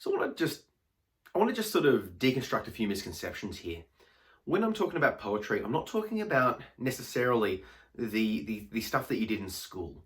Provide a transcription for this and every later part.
So I want to just sort of deconstruct a few misconceptions here. When I'm talking about poetry, I'm not talking about necessarily the stuff that you did in school.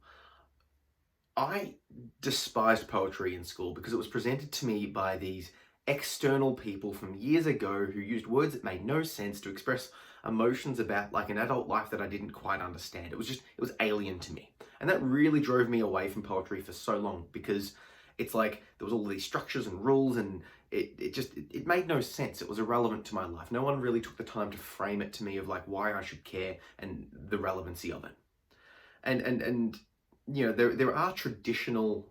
I despised poetry in school because it was presented to me by these external people from years ago who used words that made no sense to express emotions about like an adult life that I didn't quite understand. It was alien to me. And that really drove me away from poetry for so long because it's like there was all these structures and rules and it made no sense. It was irrelevant to my life. No one really took the time to frame it to me of like why I should care and the relevancy of it. And you know, there are traditional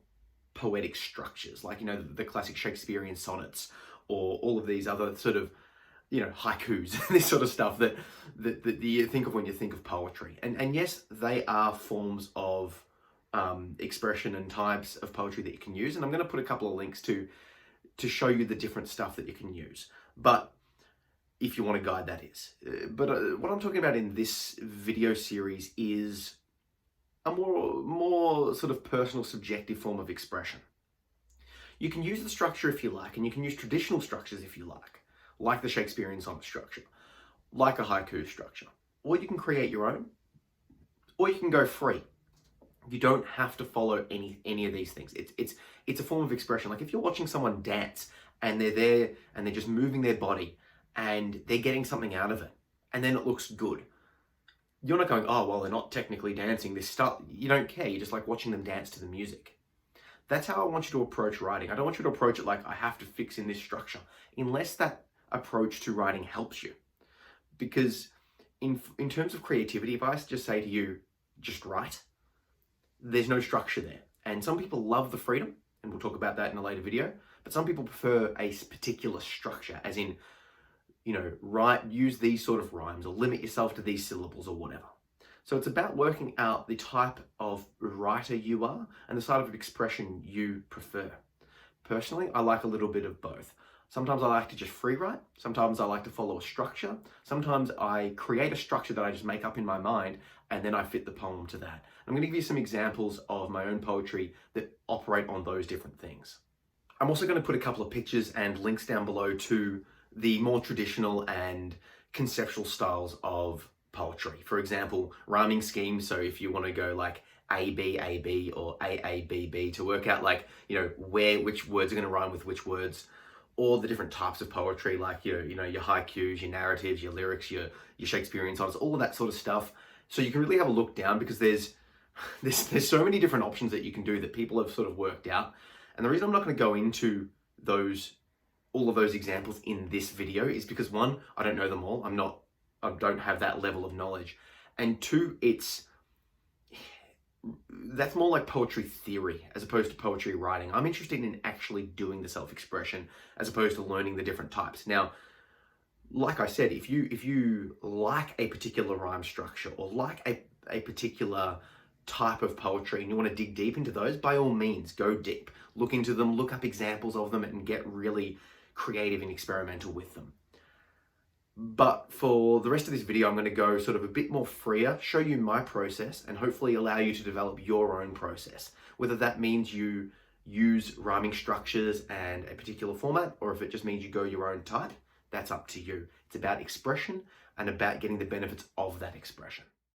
poetic structures, like, you know, the classic Shakespearean sonnets or all of these other sort of, you know, haikus, this sort of stuff that you think of when you think of poetry. And yes, they are forms of expression and types of poetry that you can use. And I'm going to put a couple of links to show you the different stuff that you can use. But if you want a guide, that is. But what I'm talking about in this video series is a more sort of personal, subjective form of expression. You can use the structure if you like, and you can use traditional structures if you like the Shakespearean sonnet structure, like a haiku structure. Or you can create your own, or you can go free. You don't have to follow any of these things. It's a form of expression. Like if you're watching someone dance and they're there and they're just moving their body and they're getting something out of it, and then it looks good. You're not going, oh, well, they're not technically dancing. This stuff, you don't care. You just like watching them dance to the music. That's how I want you to approach writing. I don't want you to approach it like I have to fix in this structure, unless that approach to writing helps you. Because in terms of creativity, if I just say to you, just write, there's no structure there. And some people love the freedom, and we'll talk about that in a later video, but some people prefer a particular structure, as in, you know, use these sort of rhymes or limit yourself to these syllables or whatever. So it's about working out the type of writer you are and the sort of expression you prefer. Personally, I like a little bit of both. Sometimes I like to just free write. Sometimes I like to follow a structure. Sometimes I create a structure that I just make up in my mind and then I fit the poem to that. I'm going to give you some examples of my own poetry that operate on those different things. I'm also going to put a couple of pictures and links down below to the more traditional and conceptual styles of poetry. For example, rhyming schemes. So if you want to go like A, B, or A, B, to work out like, you know, which words are going to rhyme with which words, or the different types of poetry, like your haikus, your narratives, your lyrics, your Shakespearean sonnets, all of that sort of stuff. So you can really have a look down because there's so many different options that you can do that people have sort of worked out. And the reason I'm not going to go into all of those examples in this video is because one, I don't know them all. I don't have that level of knowledge. And two, that's more like poetry theory as opposed to poetry writing. I'm interested in actually doing the self-expression as opposed to learning the different types. Now, like I said, if you like a particular rhyme structure or like a particular type of poetry and you want to dig deep into those, by all means, go deep. Look into them, look up examples of them and get really creative and experimental with them. But for the rest of this video, I'm going to go sort of a bit more freer, show you my process and hopefully allow you to develop your own process. Whether that means you use rhyming structures and a particular format, or if it just means you go your own type, that's up to you. It's about expression and about getting the benefits of that expression.